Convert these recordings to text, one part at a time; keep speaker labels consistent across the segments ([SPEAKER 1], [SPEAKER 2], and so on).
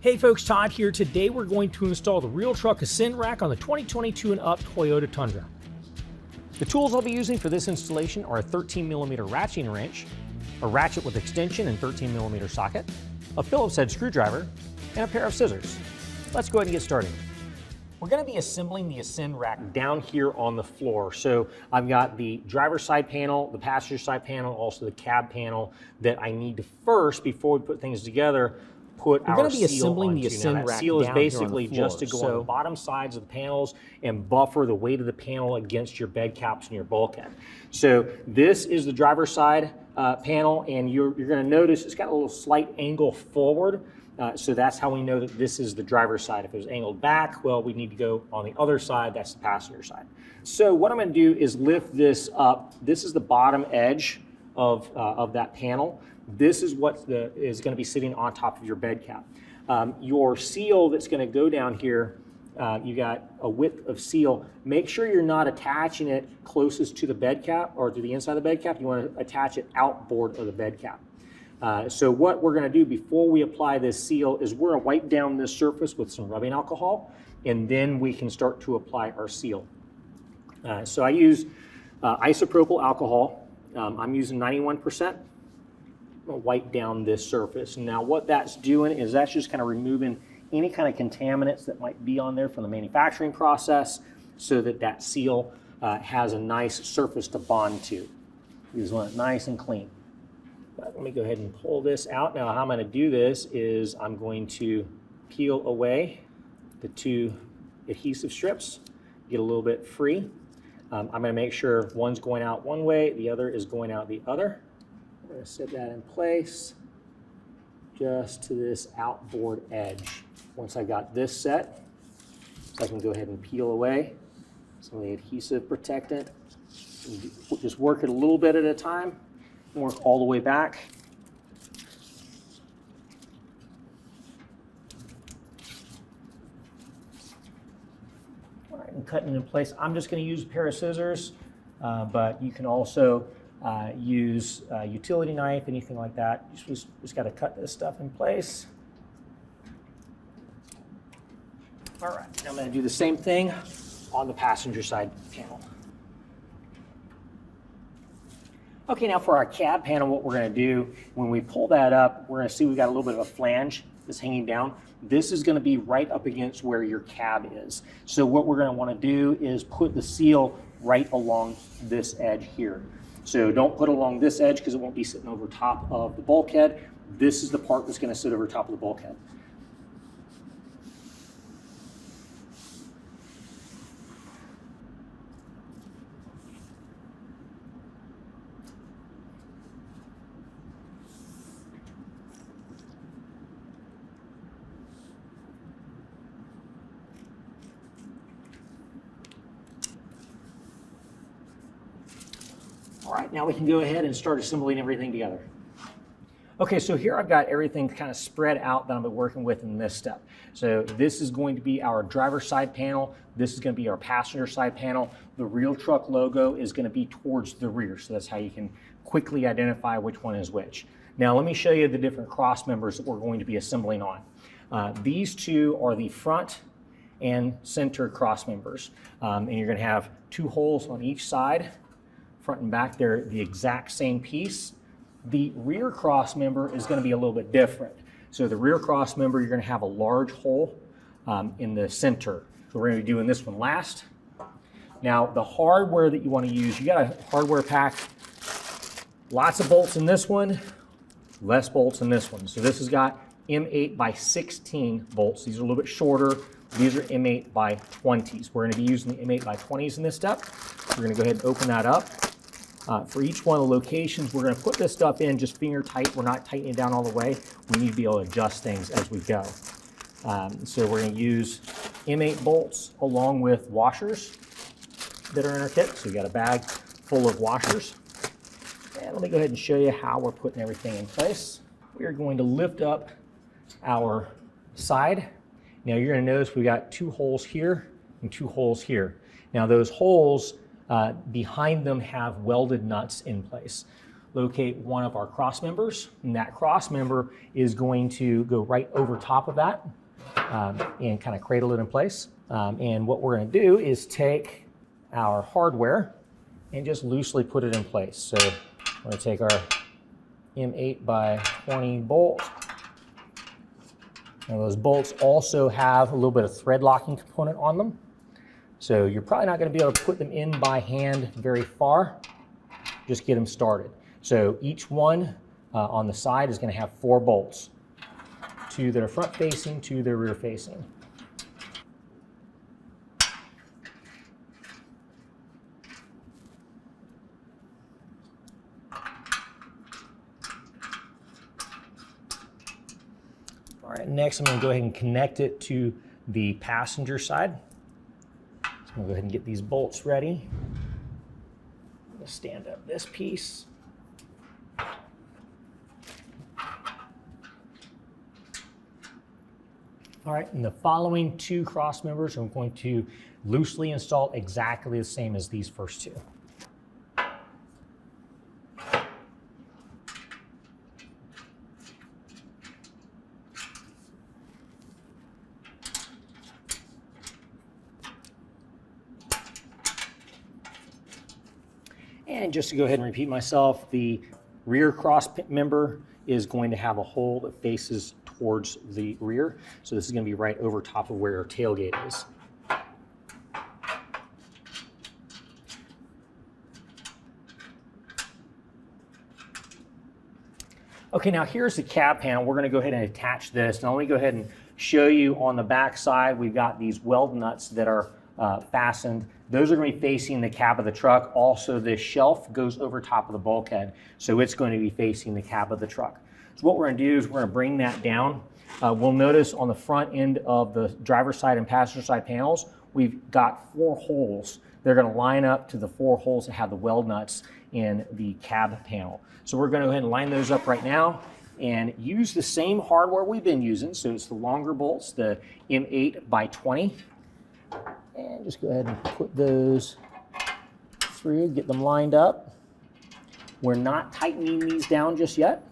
[SPEAKER 1] Hey folks, Todd here. Today we're going to install the RealTruck Ascend Rack on the 2022 and up Toyota Tundra. The tools I'll be using for this installation are a 13mm ratcheting wrench, a ratchet with extension and 13mm socket, a Phillips head screwdriver, and a pair of scissors. Let's go ahead and get started. We're going to be assembling the Ascend Rack down here on the floor. So I've got the driver's side panel, the passenger side panel, also the cab panel that I need to first, before we put things together, put our seal onto. We're going to be assembling the Ascend Rack. Seal is basically just to go on the bottom sides of the panels and buffer the weight of the panel against your bed caps and your bulkhead. So this is the driver's side panel, and you're going to notice it's got a little slight angle forward. So that's how we know that this is the driver's side. If it was angled back, well, we need to go on the other side. That's the passenger side. So what I'm going to do is lift this up. This is the bottom edge of that panel. This is what is going to be sitting on top of your bed cap. Your seal that's going to go down here, you got a width of seal. Make sure you're not attaching it closest to the bed cap or to the inside of the bed cap. You want to attach it outboard of the bed cap. So what we're going to do before we apply this seal is we're going to wipe down this surface with some rubbing alcohol, and then we can start to apply our seal. So I use isopropyl alcohol. I'm using 91%. I'm going to wipe down this surface. Now what that's doing is that's just kind of removing any kind of contaminants that might be on there from the manufacturing process, so that that seal has a nice surface to bond to. You just want it nice and clean. But let me go ahead and pull this out. Now how I'm going to do this is I'm going to peel away the two adhesive strips, get a little bit free. I'm going to make sure one's going out one way, the other is going out the other. I'm going to set that in place just to this outboard edge. Once I got this set, so I can go ahead and peel away some of the adhesive protectant. Just work it a little bit at a time. Work all the way back. All right, and cutting it in place. I'm just going to use a pair of scissors, but you can also use a utility knife, anything like that. Just got to cut this stuff in place. All right, now I'm going to do the same thing on the passenger side panel. Okay, now for our cab panel, what we're going to do, when we pull that up, we're going to see we've got a little bit of a flange that's hanging down. This is going to be right up against where your cab is. So what we're going to want to do is put the seal right along this edge here. So don't put along this edge because it won't be sitting over top of the bulkhead. This is the part that's going to sit over top of the bulkhead. All right, now we can go ahead and start assembling everything together. Okay, so here I've got everything kind of spread out that I'm working with in this step. So this is going to be our driver's side panel. This is going to be our passenger side panel. The RealTruck logo is going to be towards the rear, so that's how you can quickly identify which one is which. Now let me show you the different cross members that we're going to be assembling on. These two are the front and center cross members, and you're going to have two holes on each side. Front and back, they're the exact same piece. The rear cross member is going to be a little bit different. So the rear cross member, you're going to have a large hole in the center. So we're going to be doing this one last. Now the hardware that you want to use, you got a hardware pack. Lots of bolts in this one, less bolts in this one. So this has got M8 by 16 bolts. These are a little bit shorter. These are M8 by 20s. We're going to be using the M8 by 20s in this step. We're going to go ahead and open that up. For each one of the locations, we're going to put this stuff in just finger tight. We're not tightening it down all the way. We need to be able to adjust things as we go. So we're going to use M8 bolts along with washers that are in our kit. So we got a bag full of washers. And let me go ahead and show you how we're putting everything in place. We are going to lift up our side. Now you're going to notice we got two holes here and two holes here. Now those holes behind them have welded nuts in place. locate one of our cross members, and that cross member is going to go right over top of that and kind of cradle it in place. And what we're going to do is take our hardware and just loosely put it in place. So we're going to take our M8 by 20 bolt. Now those bolts also have a little bit of thread locking component on them. So you're probably not going to be able to put them in by hand very far. Just get them started. So each one on the side is going to have 4 bolts. 2 that are front facing, 2 that are rear facing. All right, next I'm going to go ahead and connect it to the passenger side. So I'm going to go ahead and get these bolts ready. I'm going to stand up this piece. All right, and the following 2 cross members I'm going to loosely install exactly the same as these first 2. And just to go ahead and repeat myself, the rear cross member is going to have a hole that faces towards the rear. So this is going to be right over top of where our tailgate is. Okay, now here's the cab panel. We're going to go ahead and attach this. Now let me go ahead and show you on the back side. We've got these weld nuts that are fastened. Those are going to be facing the cab of the truck. Also, this shelf goes over top of the bulkhead, so it's going to be facing the cab of the truck. So what we're going to do is we're going to bring that down. We'll notice on the front end of the driver's side and passenger side panels, we've got 4 holes. They're going to line up to the 4 holes that have the weld nuts in the cab panel. So we're going to go ahead and line those up right now and use the same hardware we've been using. So it's the longer bolts, the M8 by 20. And just go ahead and put those through, get them lined up. We're not tightening these down just yet.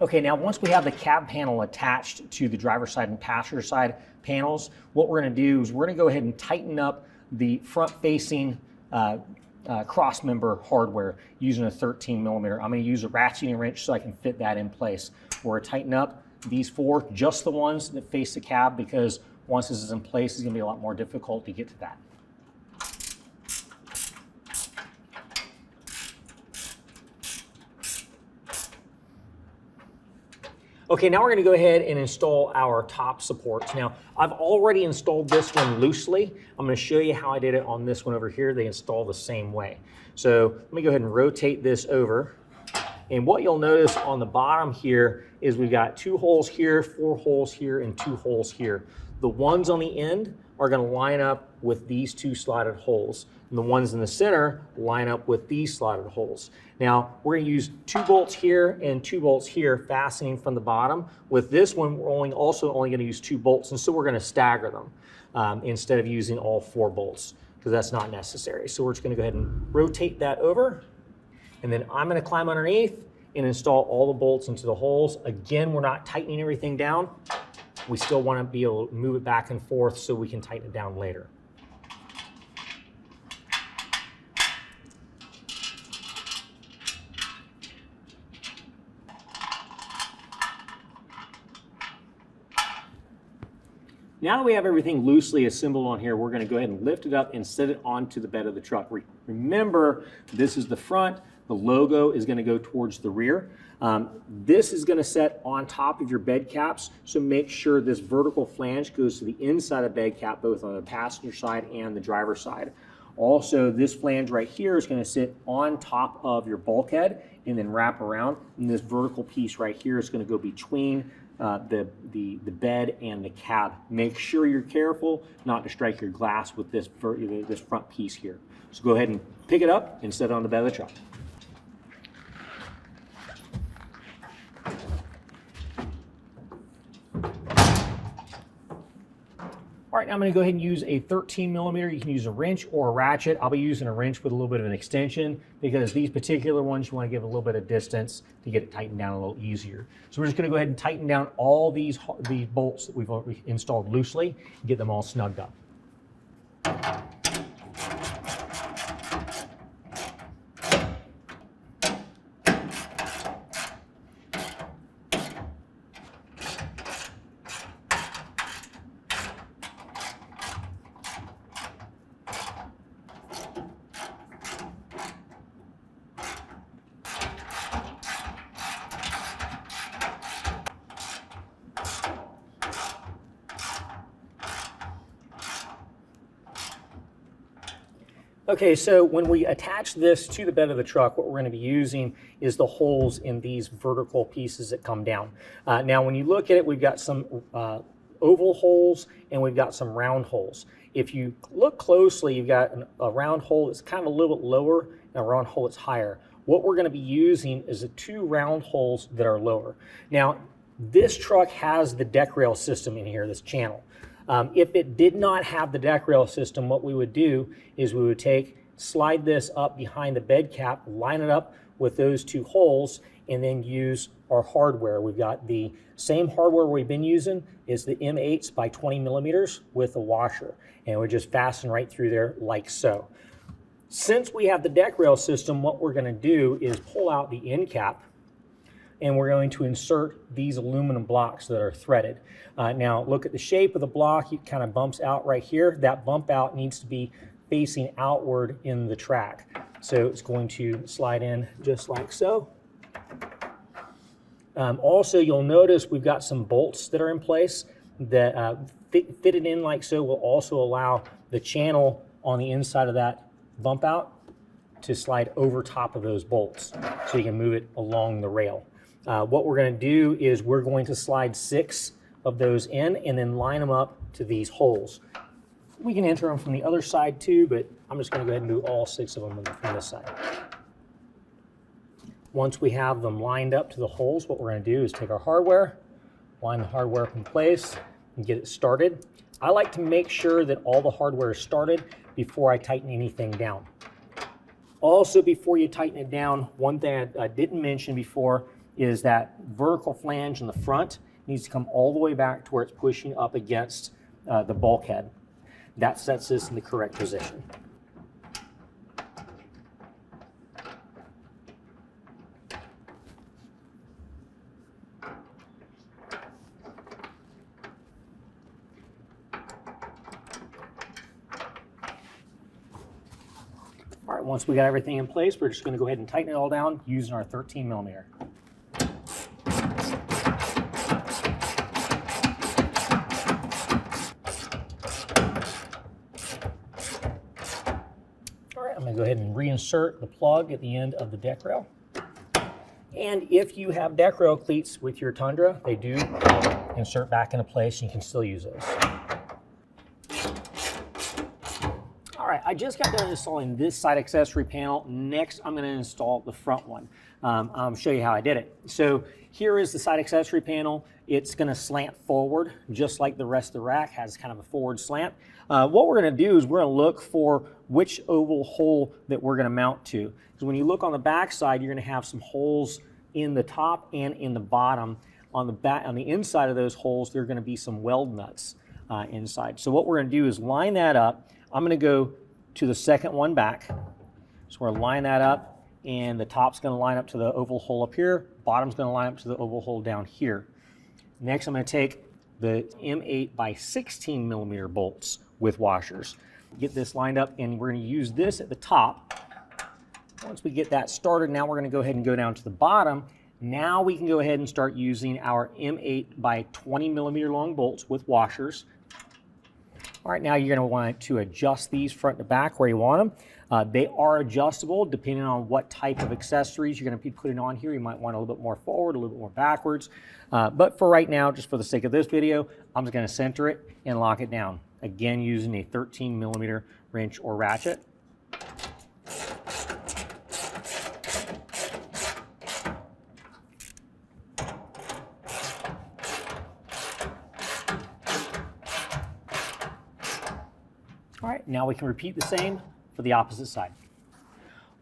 [SPEAKER 1] Okay, now once we have the cab panel attached to the driver's side and passenger side panels, what we're going to do is we're going to go ahead and tighten up the front-facing cross member hardware using a 13mm. I'm going to use a ratcheting wrench so I can fit that in place. We're going to tighten up these 4, just the ones that face the cab, because once this is in place, it's going to be a lot more difficult to get to that. Okay, now we're going to go ahead and install our top supports. Now, I've already installed this one loosely. I'm going to show you how I did it on this one over here. They install the same way. So let me go ahead and rotate this over. And what you'll notice on the bottom here is we've got 2 holes here, 4 holes here, and 2 holes here. The ones on the end are going to line up with these 2 slotted holes. And the ones in the center line up with these slotted holes. Now, we're going to use 2 bolts here and 2 bolts here fastening from the bottom. With this one, we're also only going to use 2 bolts, and so we're going to stagger them instead of using all 4 bolts, because that's not necessary. So we're just going to go ahead and rotate that over, and then I'm going to climb underneath and install all the bolts into the holes. Again, we're not tightening everything down. We still want to be able to move it back and forth so we can tighten it down later. Now that we have everything loosely assembled on here, we're going to go ahead and lift it up and set it onto the bed of the truck. Remember, this is the front. The logo is going to go towards the rear. This is going to set on top of your bed caps, so make sure this vertical flange goes to the inside of the bed cap, both on the passenger side and the driver's side. Also, this flange right here is going to sit on top of your bulkhead and then wrap around. And this vertical piece right here is going to go between the bed and the cab. Make sure you're careful not to strike your glass with this front piece here. So go ahead and pick it up and set it on the bed of the truck. All right, now I'm going to go ahead and use a 13 millimeter. You can use a wrench or a ratchet. I'll be using a wrench with a little bit of an extension because these particular ones, you want to give a little bit of distance to get it tightened down a little easier. So we're just going to go ahead and tighten down all these bolts that we've already installed loosely and get them all snugged up. Okay, so when we attach this to the bed of the truck, what we're going to be using is the holes in these vertical pieces that come down. Now, when you look at it, we've got some oval holes and we've got some round holes. If you look closely, you've got a round hole that's kind of a little bit lower and a round hole that's higher. What we're going to be using is the two round holes that are lower. Now, this truck has the deck rail system in here, this channel. If it did not have the deck rail system, what we would do is we would slide this up behind the bed cap, line it up with those two holes, and then use our hardware. We've got the same hardware we've been using is the M8s by 20 millimeters with a washer, and we just fasten right through there like so. Since we have the deck rail system, what we're going to do is pull out the end cap, and we're going to insert these aluminum blocks that are threaded. Now look at the shape of the block. It kind of bumps out right here. That bump out needs to be facing outward in the track. So it's going to slide in just like so. Also, you'll notice we've got some bolts that are in place that fitted in like so will also allow the channel on the inside of that bump out to slide over top of those bolts so you can move it along the rail. What we're going to do is we're going to slide 6 of those in and then line them up to these holes. We can enter them from the other side too, but I'm just going to go ahead and do all 6 of them from this side. Once we have them lined up to the holes, what we're going to do is take our hardware, line the hardware up in place, and get it started. I like to make sure that all the hardware is started before I tighten anything down. Also, before you tighten it down, one thing I didn't mention before is that vertical flange in the front needs to come all the way back to where it's pushing up against the bulkhead. That sets this in the correct position. All right, once we got everything in place, we're just going to go ahead and tighten it all down using our 13 millimeter. I'm going to go ahead and reinsert the plug at the end of the deck rail. And if you have deck rail cleats with your Tundra, they do insert back into place and you can still use those. All right, I just got done installing this side accessory panel. Next, I'm going to install the front one. I'll show you how I did it. So here is the side accessory panel. It's going to slant forward, just like the rest of the rack has kind of a forward slant. What we're going to do is we're going to look for which oval hole that we're going to mount to. Because when you look on the back side, you're going to have some holes in the top and in the bottom. On the inside of those holes, there are going to be some weld nuts inside. So what we're going to do is line that up. I'm going to go to the second one back. So we're going to line that up, and the top's going to line up to the oval hole up here. Bottom's going to line up to the oval hole down here. Next, I'm going to take the M8 by 16 millimeter bolts with washers. Get this lined up, and we're going to use this at the top. Once we get that started, now we're going to go ahead and go down to the bottom. Now we can go ahead and start using our M8 by 20 millimeter long bolts with washers. All right, now you're going to want to adjust these front to back where you want them. They are adjustable depending on what type of accessories you're going to be putting on here. You might want a little bit more forward, a little bit more backwards. But for right now, just for the sake of this video, I'm just going to center it and lock it down. Again, using a 13 millimeter wrench or ratchet. All right, now we can repeat the same for the opposite side.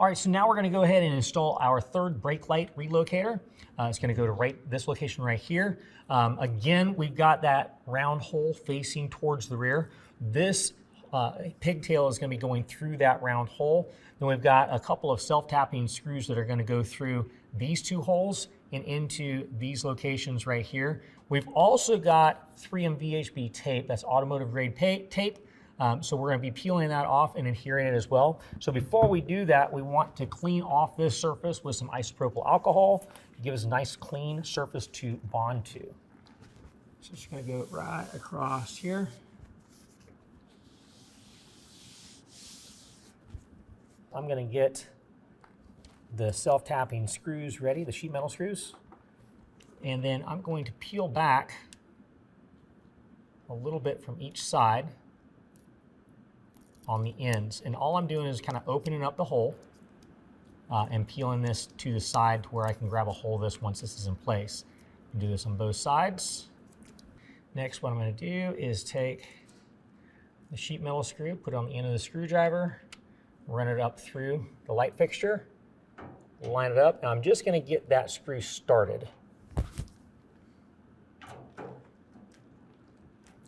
[SPEAKER 1] All right, so now we're going to go ahead and install our third brake light relocator. It's going to go to this location right here. Again, we've got that round hole facing towards the rear. This pigtail is going to be going through that round hole. Then we've got a couple of self-tapping screws that are going to go through these two holes and into these locations right here. We've also got 3M VHB tape, that's automotive grade tape. So we're going to be peeling that off and adhering it as well. So before we do that, we want to clean off this surface with some isopropyl alcohol to give us a nice clean surface to bond to. So it's going to go right across here. I'm going to get the self-tapping screws ready, the sheet metal screws. And then I'm going to peel back a little bit from each side on the ends. And all I'm doing is kind of opening up the hole and peeling this to the side to where I can grab a hold of this once this is in place. And do this on both sides. Next, what I'm going to do is take the sheet metal screw, put it on the end of the screwdriver, run it up through the light fixture, line it up, and I'm just going to get that screw started.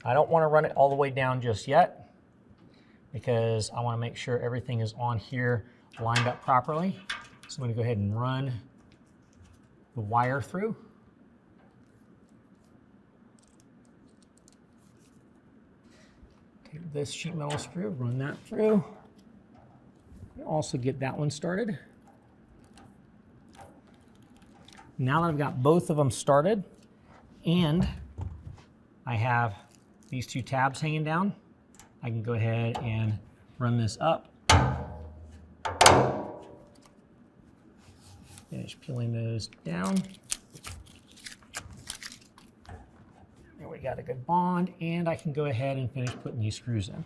[SPEAKER 1] I don't want to run it all the way down just yet, because I want to make sure everything is on here lined up properly. So I'm going to go ahead and run the wire through. Take this sheet metal screw, run that through. And also get that one started. Now that I've got both of them started and I have these two tabs hanging down, I can go ahead and run this up. Finish peeling those down. There we got a good bond, and I can go ahead and finish putting these screws in.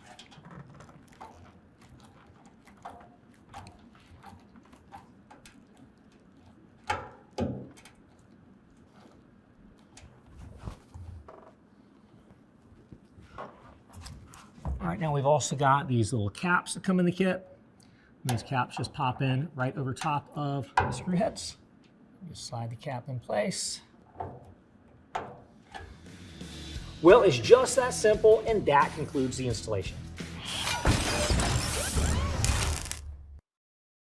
[SPEAKER 1] All right, now we've also got these little caps that come in the kit. And these caps just pop in right over top of the screw heads. Just slide the cap in place. Well, it's just that simple, and that concludes the installation.